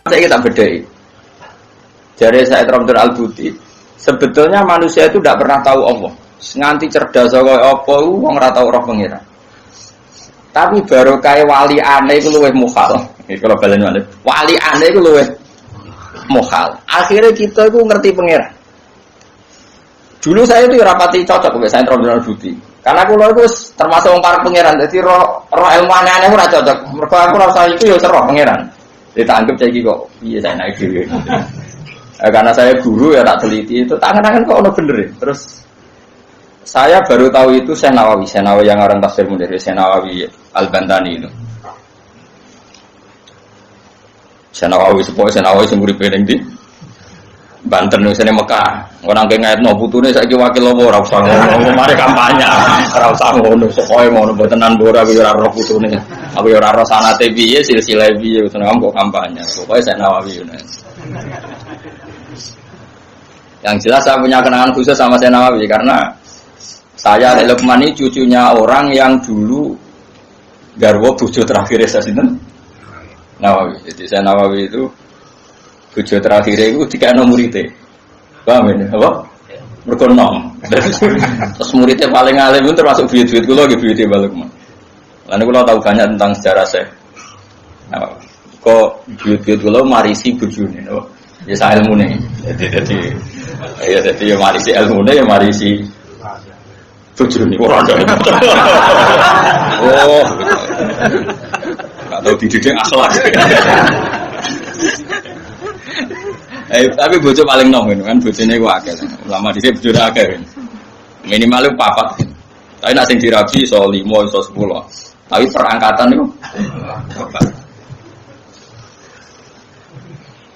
Saya kita bedai. Dari Said Ramdan Al-Buti, sebetulnya manusia itu tidak pernah tahu Allah. Nganti cerdas kaya apa wong ora tau roh pengira. Tapi baru kayak wali aneh itu luwih mukhal. Kalau balen wali aneh itu luwih mukhal. Akhirnya kita itu ngerti pengira. Dulu saya itu rapati cocok dengan Said Ramdan Al-Buti. Karena aku itu termasuk wong para pengiran. Jadi roh ilmu aneh-aneh ora cocok. Mergo aku rasa itu ya roh pengiran. Ditanggap saiki kok iya saya naik dhewe. Karena saya guru ya tak teliti itu tangan-tangan kok ono bener ya. Terus saya baru tahu itu Syekh Nawawi yang orang tafsir Munir, Syekh Nawawi Al-Bantani itu. Syekh Nawawi sing uripe ning ndi? Banten wis ning Mekah. Ora nang ngaitno putune saiki wakil apa ora usah ngono, mari kampanye. Ora usah ngono, pokoke ngono mboten ora aku ora roh putune. Aku ora roh sanate piye, silsilah piye, seneng kok kampanye. Pokoke Syekh Nawawi ngono. Yang jelas saya punya kenangan khusus sama Syekh Nawawi karena saya Lukman ini cucunya orang yang dulu garwa bojo terakhir sinten Nawawi. Jadi Syekh Nawawi itu bojo terakhir itu dikene muridé. Paham ya? Apa? Mergo nom. Terus muridnya paling alim itu termasuk buyut-buyut kula nggih buyute Mbah Lukman. Lan kula tahu banyak tentang sejarah Syekh. Kok buyut-buyut kula marisi bojone, apa? Ya sak ilmune. Jadi ya marisi ilmune ya marisi bojone ora ada. Oh. Enggak tahu dididik akhlak. Tapi bojo paling nom kan bojone ku akeh. Ulama dhisik bojone akeh. Minimal 4. Tapi nek sing dirabi iso 5 iso 10. Tapi perangkatan niku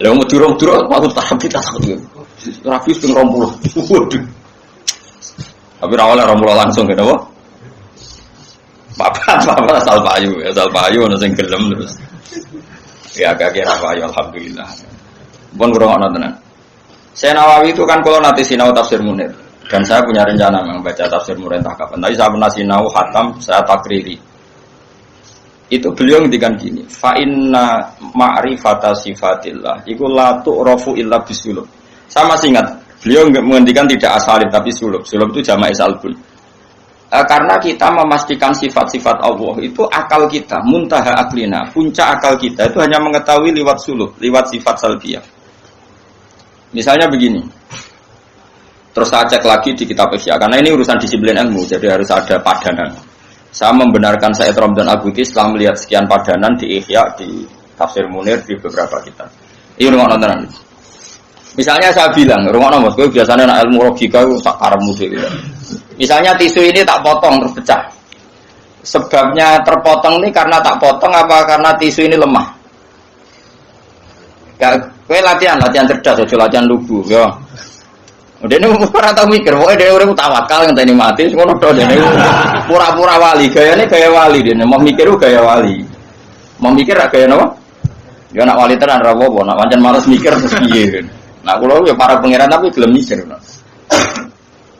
lha mau durung-durung aku tak takut. Rabi ping 20. Waduh. Tapi ra oleh 20 langsung gitu apa? Bapak asal payu ono sing gelem terus. Ya agak kira payu alhamdulillah. Pun kurang tenan. Syekh Nawawi itu kan kalau nanti sinau tafsir Munir dan saya punya rencana membaca tafsir Munir entah kapan. Tapi saya pernah sinau khatam saya takriri. Itu beliau ngendikan gini, fa inna ma'rifata sifatillah iku la tu'rafu illa bisulub. Saya masih ingat, beliau menghentikan tidak asalib tapi sulub. Sulub itu jamak salbun. Karena kita memastikan sifat-sifat Allah itu akal kita, muntaha aklina, puncak akal kita itu hanya mengetahui lewat sulub, lewat sifat salbiyah. Misalnya begini. Terus saya cek lagi di kitab Ihya karena ini urusan disiplin ilmu, jadi harus ada padanan. Saya membenarkan Said Ramdan Al-Buti setelah melihat sekian padanan di Ihya, di Tafsir Munir, di beberapa kitab. Ini rumah nontonan. Misalnya saya bilang, rumah nomor, gue biasanya nak ilmu logika itu tak karemu gitu. Misalnya tisu ini tak potong terpecah. Sebabnya terpotong ini karena tak potong apa karena tisu ini lemah? Ya, gue latihan cerdas, latihan lugu, ya. Udah ini ora tau mikir, pokoknya dia udah tawakal ngenteni mati, ngono tok dene. Pura-pura wali, gayane gaya wali dene, mau mikir gaya wali. Mau mikir ra gaya napa? Ya nak wali tenan ra apa, nak pancen males mikir terus piye. Nah, kula ya para pangeran tapi gelem mikir.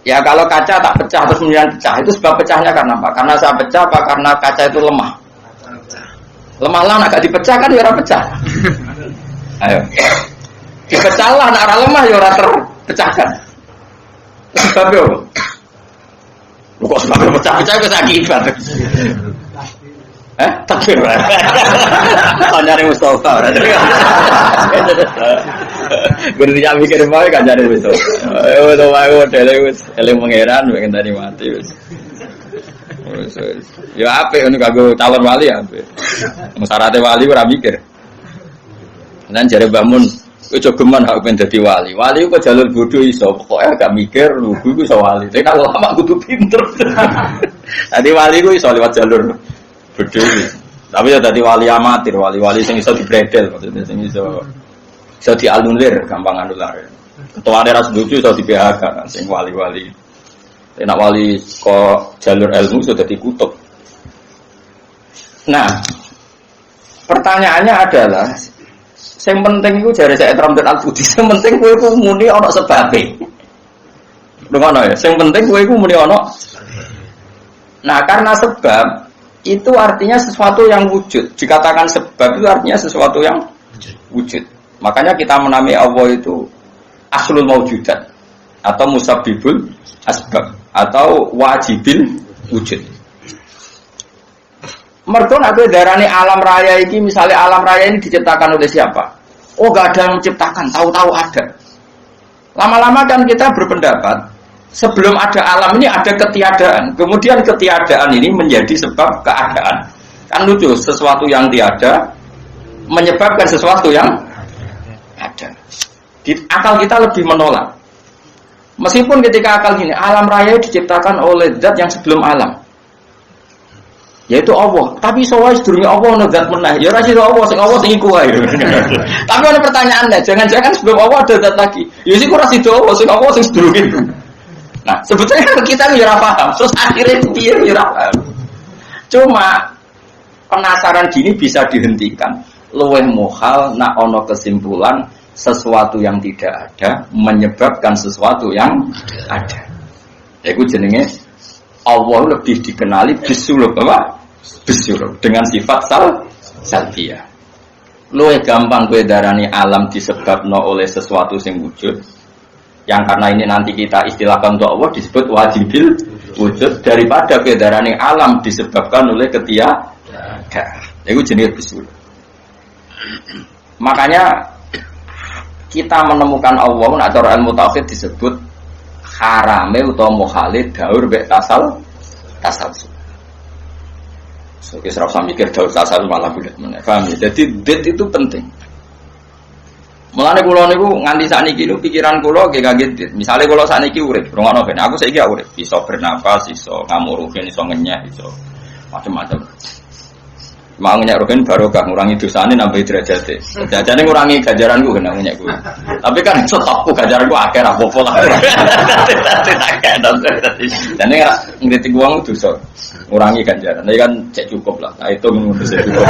Ya kalau kaca tak pecah terus kemudian pecah, itu sebab pecahnya karena apa? Karena saya pecah apa karena kaca itu lemah? Lemah lah, nak gak dipecah kan ya ora pecah. Ayo. Dipecah lah, nak ora lemah ya ora terpecahkan. Sebabnya apa? Lu kok sebabnya pecah-pecah ke akibat? Takbir kanjane Mustafa berarti ya mikir bae kanjane Mustafa to wae modele wis eling pangeran pengen tadi mati wis ya apik ngono kanggo calon wali apik syaratnya wali ora mikir lan jare Mbah Mun ojo geman hak ben dadi wali. Wali kok jalur bodoh iso, pokoke gak mikir lugu iku iso wali. Nek ulama kudu pinter. Dadi wali ku iso lewat jalur bodoh. Tapi ya dadi wali amatir, wali-wali sing iso dibredel maksudnya sing iso dianulir, gampang anulir. Ketuane ra setuju iso di PHK sing wali-wali. Nek wali kok jalur ilmu iso dadi kutub. Nah, pertanyaannya adalah yang penting itu jare Said Ramdan Al-Buti, yang penting kowe iku muni ana sebabe. Dengono ya, yang penting kowe iku muni ana. Nah, karena sebab itu artinya sesuatu yang wujud. Dikatakan sebab itu artinya sesuatu yang wujud. Makanya kita menamai Allah itu aslul maujudat atau musabbibul asbab atau wajibil wujud. Mergo nek darani alam raya ini, misalnya alam raya ini diciptakan oleh siapa? Oh, gak ada yang menciptakan, tahu-tahu ada. Lama-lama kan kita berpendapat sebelum ada alam ini ada ketiadaan. Kemudian ketiadaan ini menjadi sebab keadaan. Kan lucu, sesuatu yang tiada menyebabkan sesuatu yang ada. Akal kita lebih menolak. Meskipun ketika akal gini, alam raya diciptakan oleh zat yang sebelum alam, yaitu Allah. Tapi soalnya sedurunge Allah ana zat meneh. Ya ora sira Allah, sing Allah sing iku wae. Tapi ada pertanyaannya, jangan-jangan sebelum Allah ada zat lagi. Ya sik ora sida Allah, sing Allah sing sedurunge itu. Nah, sebetulnya kita ya ora paham. Terus akhirnya piye ya ora paham. Cuma penasaran gini bisa dihentikan. Luweh muhal nak ono kesimpulan sesuatu yang tidak ada menyebabkan sesuatu yang ada. Yaiku jenenge Allah lebih dikenali bisulub apa? Bisulub dengan sifat salbiyah. Luwih gampang kowe darani alam disebabno oleh sesuatu sing wujud. Yang karena ini nanti kita istilahkan untuk Allah disebut wajibil wujud daripada kowe darani alam disebabkan oleh ketiadaan. Yaiku jenenge bisulub. Makanya kita menemukan Allah nak cara ilmu tauhid disebut harame utawa muhalid daur mek tasawuf. So wis ora usah mikir daur tasawuf malah bulet meneh. Paham ya? Jadi det itu penting. Mulane kula niku nganti sakniki niku pikiran kula nggih kaget dit. Misale kula sakniki urip, rungokno ben aku saiki urip, iso bernapas, iso ngamuruhin, iso ngenyek, iso macam-macam. Mau ngenyek rugen barokah ngurangi dosane nambah derajate. Jajane ngurangi ganjaranku kena ngenyek kuwi. Tapi kan stokku ganjaranku akeh ra apa-apa lah. Jane ora ngritik wong dosa. Ngurangi ganjaran. Nek kan cek cukup lah. Nah, itu ngono cukup.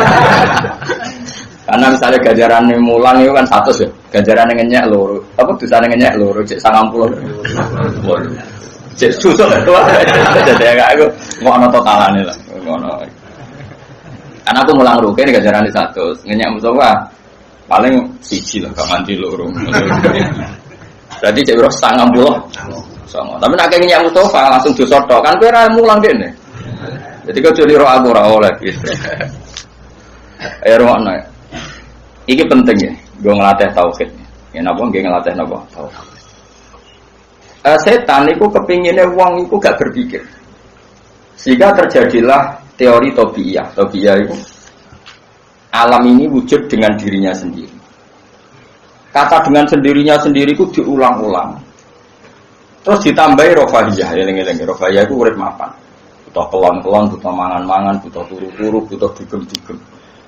Karena misalnya ganjarane mulang itu kan 100 ya. Ganjarane ngenyek loro. Apa dosane ngenyek loro cek 90. Cek susah lah tuh. Jadi aku ngono totalane lah. Ngono. Karena aku mulang rugen ganjaran di 100, ngenyak Mustafa paling siji lah, gak mandi loro. Berarti cek biro 90. Tapi nak ngenyak Mustafa langsung disotok kan kira mulang dene. Jadi kau curi roh aku ora oleh. Ayo rohno. Iki penting ya, gue ngelatih tauhid. Ya napa nggih ngelatih napa? Tauhid. Setan itu kepinginnya wong itu gak berpikir. Sehingga terjadilah teori tobiyah. Tobiyah itu alam ini wujud dengan dirinya sendiri. Kata dengan sendirinya sendiri itu diulang-ulang. Terus ditambahi rofahiyah. Eling-eling rofahiyah itu urip mapan. Butuh kelon-kelon, butuh mangan-mangan, butuh turu-turu, butuh dugem-dugem.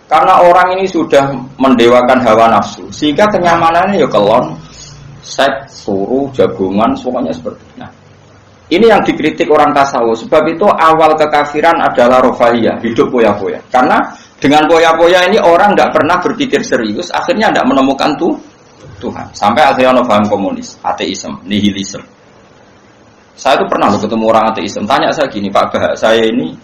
Karena orang ini sudah mendewakan hawa nafsu, sehingga kenyamanannya ya kelon, seks, turu, jagungan, semuanya seperti itu. Nah, ini yang dikritik orang tasawuf. Sebab itu awal kekafiran adalah rofahiyah, hidup poya-poya. Karena dengan poya-poya ini orang tidak pernah berpikir serius, akhirnya tidak menemukan Tuhan. Sampai akhirnya paham komunis, ateisme, nihilisme. Saya itu pernah ketemu orang ateisme, tanya saya gini, Pak Bah, saya ini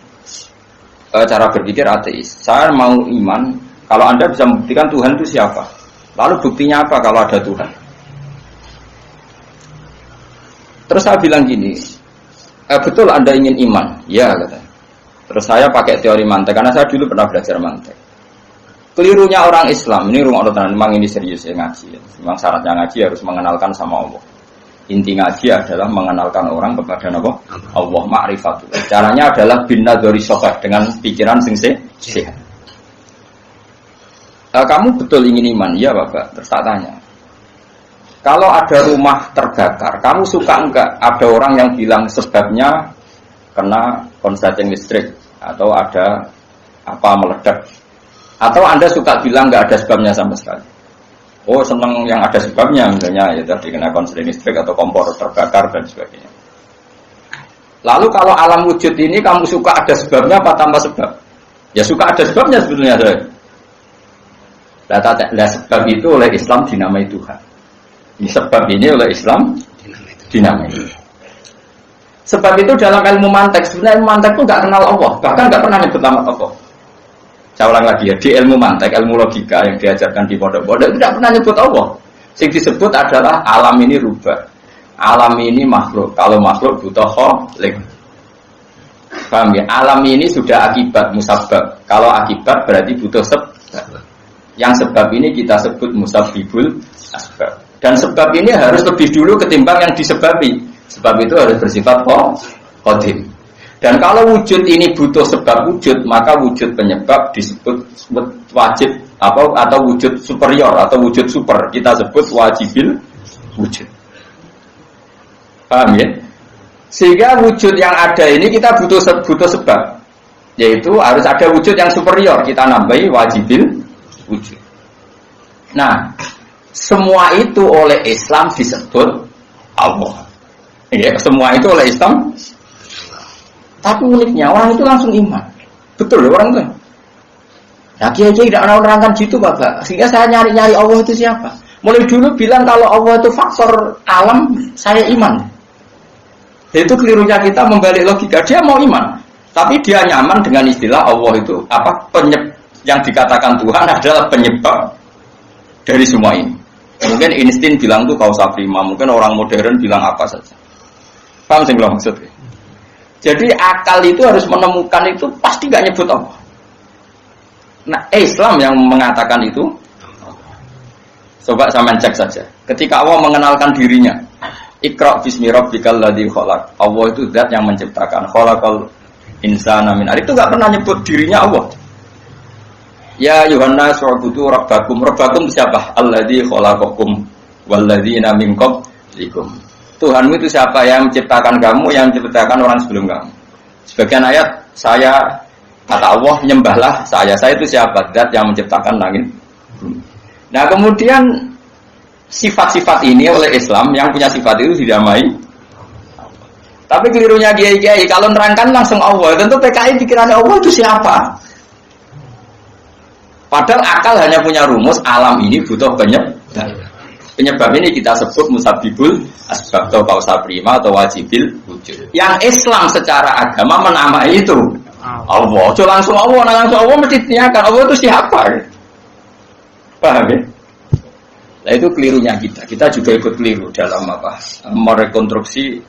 cara berpikir ateis. Saya mau iman, kalau Anda bisa membuktikan Tuhan itu siapa? Lalu buktinya apa kalau ada Tuhan? Terus saya bilang gini, betul Anda ingin iman? Ya, katanya. Terus saya pakai teori mantek, karena saya dulu pernah belajar mantek. Kelirunya orang Islam, ini rumah orang memang ini serius ya ngaji. Memang syaratnya ngaji harus mengenalkan sama Allah. Inti ngaji adalah mengenalkan orang kepada Allah, ma'rifatullah. Caranya adalah bina dari sohbah, dengan pikiran sing sehat. Kamu betul ingin iman? Ya Bapak. Terus tak tanya, kalau ada rumah terbakar, kamu suka enggak ada orang yang bilang sebabnya kena konsleting listrik atau ada apa meledak? Atau Anda suka bilang enggak ada sebabnya sama sekali? Oh, senang yang ada sebabnya, misalnya ya tadi kena konsleting listrik atau kompor terbakar dan sebagainya. Lalu kalau alam wujud ini kamu suka ada sebabnya apa tanpa sebab? Ya suka ada sebabnya sebetulnya. Nah, sebab itu oleh Islam dinamai Tuhan. Sebab ini oleh Islam dinamai. Sebab itu dalam ilmu mantek, sebenarnya ilmu mantek itu nggak kenal Allah, bahkan nggak pernah nyebut nama Allah. Saya ulang lagi ya, di ilmu mantek, ilmu logika yang diajarkan di pondok-pondok itu tidak pernah nyebut Allah. Yang disebut adalah alam ini rubah, alam ini makhluk. Kalau makhluk butuh khalik. Paham ya? Alam ini sudah akibat musabab. Kalau akibat berarti butuh sebab. Yang sebab ini kita sebut musabbibul asbab. Dan sebab ini harus lebih dulu ketimbang yang disebabi. Sebab itu harus bersifat qadim. Dan kalau wujud ini butuh sebab wujud, maka wujud penyebab disebut wajib atau wujud superior atau wujud super. Kita sebut wajibil wujud. Paham ya? Sehingga wujud yang ada ini kita butuh sebab. Yaitu harus ada wujud yang superior. Kita nambahi wajibil wujud. Nah, semua itu oleh Islam disebut Allah. Ya, semua itu oleh Islam. Tapi uniknya orang itu langsung iman. Betul orang itu. Nah, kiai-kiai tidak mau menerangkan gitu, Bapak. Sehingga saya nyari-nyari Allah itu siapa. Mulai dulu bilang kalau Allah itu faktor alam, saya iman. Itu kelirunya kita membalik logika. Dia mau iman, tapi dia nyaman dengan istilah Allah itu yang dikatakan Tuhan adalah penyebab dari semua ini. Mungkin Einstein bilang itu kausa prima, mungkin orang modern bilang apa saja. Paham sih kalau maksudnya? Jadi akal itu harus menemukan itu pasti gak nyebut Allah. Nah, Islam yang mengatakan itu. Coba sama cek saja. Ketika Allah mengenalkan dirinya, Iqra bismi rabbikal ladzi khalaq. Allah itu zat yang menciptakan. Khalaqal insana min 'alaq. Itu enggak pernah nyebut dirinya Allah. Ya Yohanes wa'budu rabbakum. Rabbakum siapa? Alladzi khalaqakum walladzina min qablikum. Tuhanmu itu siapa? Yang menciptakan kamu, yang menciptakan orang sebelum kamu. Sebagian ayat saya kata Allah nyembahlah saya. Saya itu siapa? Zat yang menciptakan langit. Nah, kemudian sifat-sifat ini oleh Islam yang punya sifat itu dinamai. Tapi kelirunya kiai-kiai kalau nerangkan langsung Allah. Tentu PKI pikirannya Allah itu siapa? Padahal akal hanya punya rumus alam ini butuh penyebab. Penyebab ini kita sebut musabbibul asbab atau kausa prima atau wajibil wujud. Yang Islam secara agama menamai itu Allah. So langsung Allah mesti ditanyakan Allah itu siapa? Paham ya? Nah itu kelirunya kita. Kita juga ikut keliru dalam merekonstruksi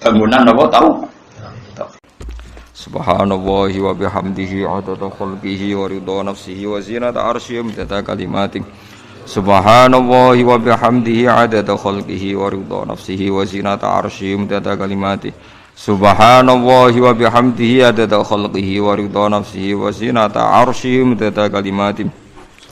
bangunan apa tahu? Subhanallahi wa bihamdihi adada khalqihi wa ridha nafsihi wa zinata arsyihi wa kalimatih. Subhanallahi wa bihamdihi adada khalqihi wa ridha nafsihi wa zinata arsyihi wa kalimatih. Subhanallahi wa bihamdihi adada khalqihi wa ridha nafsihi wa zinata arsyihi wa kalimatih.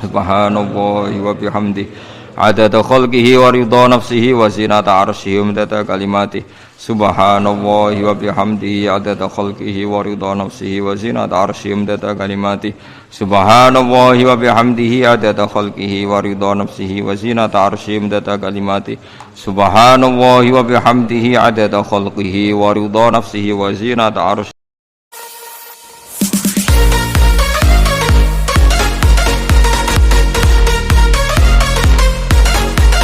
Subhanallahi wa bihamdihi adada khalqihi wa ridha nafsihi wa zinata arsyihi wa kalimatih. Subhanallahi wa bihamdihi adada khalqihi wa ridha nafsihi wa zinata arsyihi wa kalimatih. Subhanallahi wa bihamdihi adada khalqihi wa ridha nafsihi wa zinata arsyihi wa kalimatih. Subhanallahi wa bihamdihi adada khalqihi wa ridha nafsihi wa zinata arsyihi